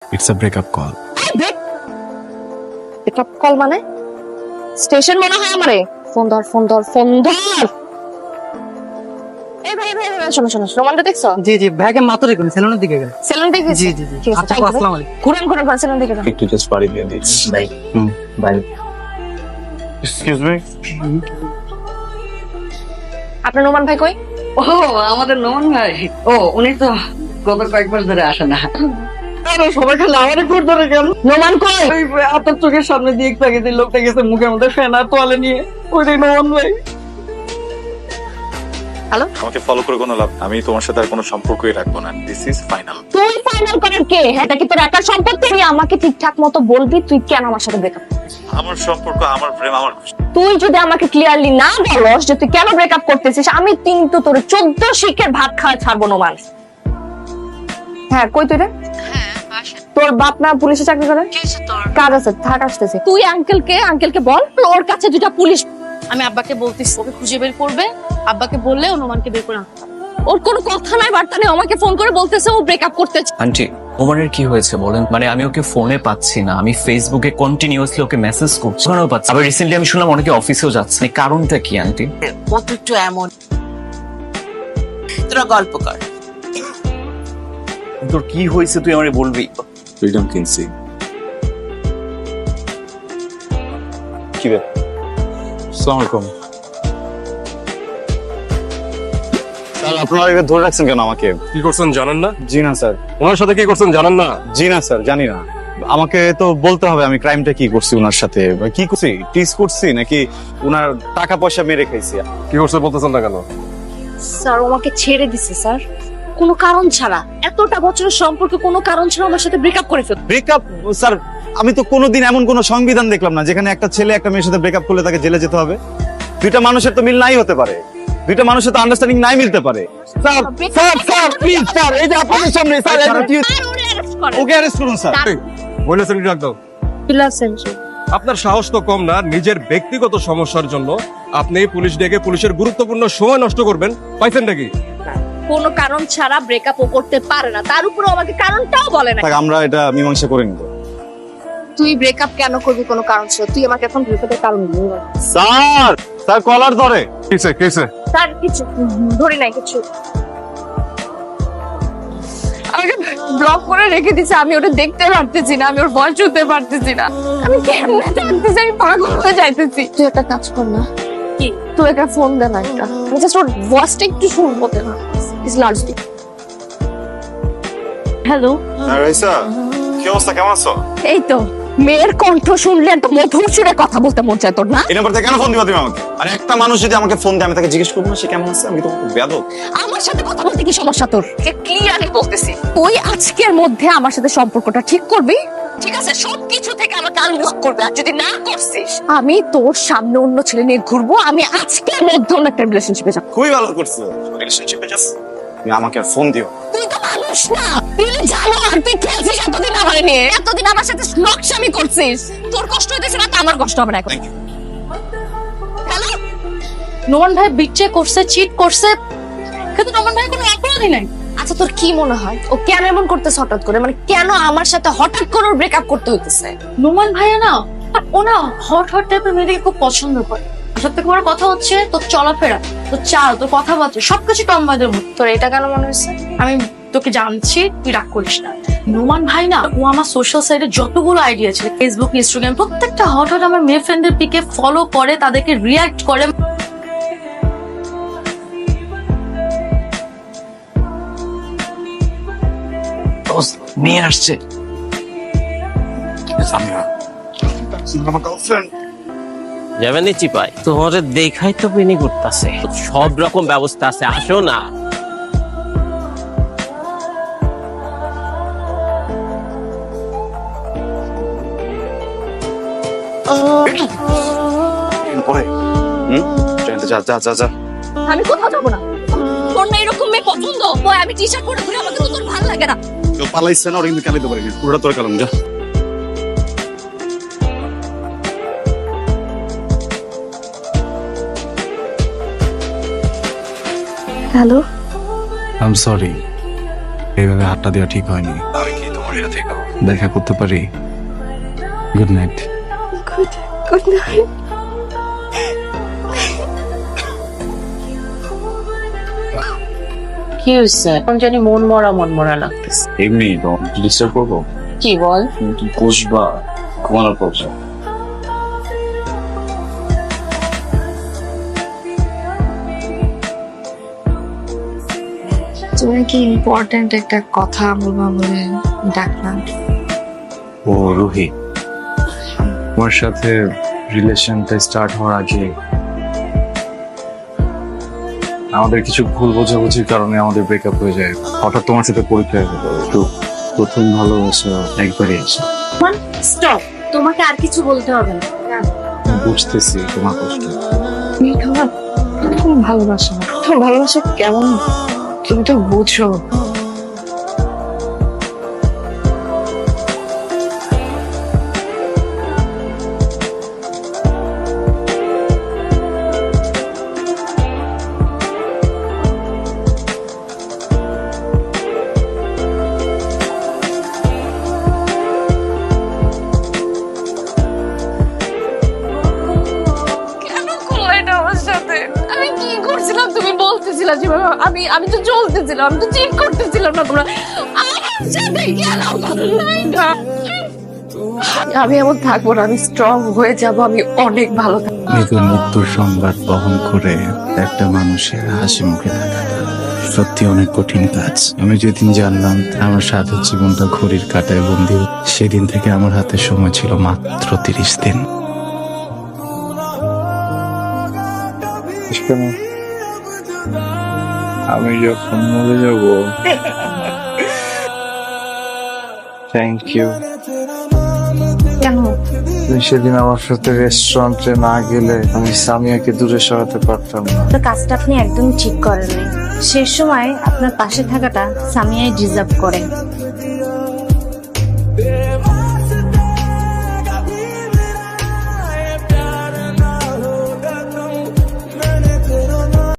It's a breakup call. Breakup call মানে? Station মনে হয় আমারে। ফোন ধর। এই ভাই শোনো রোমানটা দেখছো? জি ব্যাগে মাত্র রেখুন সেলুনের দিকে গেল। সেলুন দেখেছি। জি ঠিক আছে, আচ্ছা তাই আসসালামু আলাইকুম। ঘুরেন সেলুন দেখে যান। একটু জাস্ট বাড়ি দিয়ে দিচ্ছি। বাই। Excuse me? আপনার নোমান ভাই কই? ও আমাদের নোমান ভাই, ও উনি তো গত কয়েক মাস ধরে আসে না। আরে সবাই খালি আমারই ঘুর ধরে গেল। নোমান কই? ওই আপনার চোখের সামনে দিয়ে একটু আগে যে লোকটা গেছে মুখের মধ্যে ফ্যান আর তোয়ালে নিয়ে, ওইটাই নোমান ভাই। আমাকে ফলো করে কোনো লাভ, আমি তোমার সাথে আর কোনো সম্পর্কই রাখবো না। This is final. তুই ফাইনাল করার কে? হ্যাঁ, এটা কি তোর একার সম্পত্তি? তুই আমাকে ঠিকঠাক মতো বলবি তুই কেন আমার সাথে ব্রেকআপ? আমার সম্পর্ক, আমার প্রেম, আমার খুশি। তুই যদি আমাকে ক্লিয়ারলি না বলস যে তুই কেন ব্রেকআপ করতেছিস, আমি কিন্তু তোর 14 শিখের ভাত খাওয়া ছাড়বো নোমান। হ্যাঁ, কই তুই রে? তোর বাপ না পুলিশে চাকরি করে? কাজ আছে, থাক আসতেছে। তুই আঙ্কেলকে বল ওর কাছে দুটা পুলিশ। আমি আব্বাকে বলতেছি ওকে খুঁজে বের করবে, আব্বাকে বললে অনুমানকে বের করে আনতে হবে। ওর কোনো কথা নাই বার্তা নেই, আমাকে ফোন করে বলতেছে ও ব্রেকআপ করতে চায়। আন্টি ওমানের কি হয়েছে বলেন? মানে আমি ওকে ফোনে পাচ্ছি না, আমি ফেসবুকে কন্টিনিউয়াসলি ওকে মেসেজ করছি, ওখানেও পাচ্ছি। আবার রিসেন্টলি আমি শুনলাম অনেকে অফিসেও যাচ্ছে। মানে কারণটা কি আন্টি? কত একটু এমন, তোরা গল্প কর। তোর কি হয়েছে তুই আমারে বলবি? ফ্রিডম কিনছি। কি বে? আসসালামু আলাইকুম। স্যার আপনারা এভাবে ধরে রাখছেন কেন আমাকে? কি করছেন জানেন না? জি না স্যার। ওনার সাথে কি করছেন জানেন না? জি না স্যার, জানি না। আমাকে তো বলতে হবে আমি ক্রাইমটা কি করছি ওনার সাথে। কি করছি? টিজ করছি নাকি ওনার টাকা পয়সা মেরে খাইছি? কি করছে বলতেছেন না কেন? স্যার ও আমাকে ছেড়ে দিছে স্যার, কোনো কারণ ছাড়া। এতটা বছরের সম্পর্কে কোনো কারণ ছাড়া আমার সাথে ব্রেকআপ করে ফেল। ব্রেকআপ? স্যার আমি তো কোনোদিন এমন কোনো সংবিধান দেখলাম না যেখানে একটা ছেলে একটা মেয়ের সাথে ব্রেকআপ করলে তাকে জেলে যেতে হবে। দুইটা মানুষের তো মিল নাই হতে পারে, দুইটা মানুষের তো আন্ডারস্ট্যান্ডিং নাই মিলতে পারে। স্যার প্লিজ স্যার, এই যে আপনাদের সামনে স্যার ওকে অ্যারেস্ট করুন স্যার। মহিলা সেক্রেটারি ডাক দাও। আপনার সাহস তো কম না, নিজের ব্যক্তিগত সমস্যার জন্য আপনি পুলিশ ডেকে পুলিশের গুরুত্বপূর্ণ সময় নষ্ট করবেন, পাইছেন নাকি? কোনো কারণ ছাড়া ব্রেকআপ ও করতে পারে না, তার উপরে আমাকে কারণটাও বলে না। আমরা এটা মীমাংসা করে নিব। তুই ব্রেকআপ কেন করবি কোনো কারণ ছিল? তুই আমাকে এখন ব্রেকআপের কারণ বল। স্যার স্যার কলার ধরে। কেসে তার কিছু ধরি নাই কিছু, আমাকে ব্লক করে রেখে দিছে। আমি ওটা দেখতে পারতেছি না, আমি ওর ভয় শুনতে পারতেছি না। আমি কেমনে জানতেছি, আমি পাগল হয়ে যাইতেছি। তুই একটা কাজ কর না, কি তুই একটা ফোন দে না, একটা আমি জাস্ট ওর ভয়েসটা একটু শুনবো। দে না, ইজ লার্জলি। হ্যালো রাইসা, কি অবস্থা, কেমন আছো? এই তো মেয়ের কণ্ঠ শুনলে তো মধুর সুরে কথা বলতে মন চায় তোর না? এই নাম্বার থেকে কেন ফোন দিবা তুমি আমাকে? আর একটা মানুষ যদি আমাকে ফোন দেয় আমি তাকে জিজ্ঞেস করবো না সে কেমন আছে? আমি তো বেয়াদব। আমার সাথে কথা বলতে কি সমস্যা তোর? ক্লিয়ারলি বলতেছি, তুই আজকের মধ্যে আমার সাথে সম্পর্কটা ঠিক করবি, ঠিক আছে? সবকিছু থেকে আমাকে আনব্লক করবে। আর যদি না করছিস আমি তোর সামনে অন্য ছেলে নিয়ে ঘুরবো। আমি আজকের মধ্যে অন্য একটা রিলেশনশিপে যাবো। খুবই ভালো করছো, রিলেশনশিপে যাস। তুমি আমাকে আর ফোন দিও। তুই তো মানুষ না, তুই জানো আর তুই খেলছিস এতদিন আমার নিয়ে, এতদিন আমার সাথে নকশামি করছিস। তোর কষ্ট হইতেছে না তো আমার কষ্ট হবে না এখন। হ্যালো, নোমান ভাই বিট্রে করছে, চিট করছে, কিন্তু নোমান ভাই কোনো অপরাধী নাই। আচ্ছা তোর কি মনে হয় ও কেন এমন করতেছে হঠাৎ করে? মানে কেন আমার সাথে হঠাৎ করে ব্রেকআপ করতে হইতেছে? নোমান ভাইয়া না, ও না হট টাইপের মেয়েদেরকে খুব পছন্দ করে। সব থেকে বড় কথা হচ্ছে তোর চলাফেরা, তোর চাল, তোর কথাবার্তা সবকিছু টমবাইদের মতো। তোর এটা কেন মনে হচ্ছে? আমি তোকে জানছি, তুই রাগ করিস না। নোমান ভাই না, ও আমার সোশ্যাল সাইটে যতগুলো আইডিয়া ছিল, ফেসবুক, ইনস্টাগ্রাম, প্রত্যেকটা হট আমার মেয়ে ফ্রেন্ডের পিকে ফলো করে, তাদেরকে রিয়াক্ট করে। নিয়ে আসছে যাবেন চিপাই, তোমাদের দেখাই তো পিনি করতেছে, সব রকম ব্যবস্থা আছে, আসো না। পরে যা যা যা যা। আমি কোথাও যাবো না। তোর না এরকম মেয়ে পছন্দ? ওই আমি টি শার্ট পরে ঘুরে, আমাকে তো তোর ভালো লাগে না। কেউ পালাইছে না, ওরা কিন্তু কালাইতে পারে না, পুরোটা তোর কালাম। যা। হ্যালো, আই এম সরি, এইভাবে হাতটা দেওয়া ঠিক হয়নি। আমি কি তোমার সাথে দেখা করতে পারি? Good night. Good night. কি হয়েছে এখন জানি মন মরা লাগতেছে। এমনি ডিস্টার্ব করবো? কি বল? বসবা, ঘুমানোর পর। তুমি কি ইম্পর্টেন্ট একটা কথা বলবা বলে ডাকলাম? ও রুহি, তোমার সাথে রিলেশনটা স্টার্ট হওয়ার আগে আমাদের কিছু ভুল বোঝাবুঝির কারণে আমাদের ব্রেকআপ হয়ে যায়। হঠাৎ তোমার সাথে পরিচয় হলো, তো প্রথম ভালোবাসা একবারই আছে। স্টপ, তোমাকে আর কিছু বলতে হবে না। বুঝতেছি তোমার কষ্ট। তুমি তোমার খুব ভালোবাসা, তোমার ভালোবাসা কেমন তুমি তো বুঝো। আমি কি করছিলাম তুমি বলতেছিলা যে আমি আমি তো চলতেছিলাম, আমি তো চিট করতেছিলাম না, তোমরা আমার সাথে কেন করলাই না? আমি এমন থাকবো না, আমি স্ট্রং হয়ে যাব, আমি অনেক ভালো থাকবো। মৃত্যুর মৃত্যুর সংবাদ বহন করে একটা মানুষের হাসি মুখে থাকাটা সত্যি অনেক কঠিন কাজ। আমি যেদিন জানলাম আমার সাথে জীবনটা ঘড়ির কাঁটায় বন্দি, সেদিন থেকে আমার হাতে সময় ছিল মাত্র 30 দিন। আমি যখন মরে যাব, থ্যাংক ইউ। কেন? তুমি সেদিন আমার সাথে রেস্টুরেন্টে না গেলে আমি সামিয়াকে দূরে সরাতে পারতাম না। তো কাজটা আপনি একদমই ঠিক করেননি। শেষ সময় আপনার পাশে থাকাটা সামিয়াই ডিজার্ভ করে।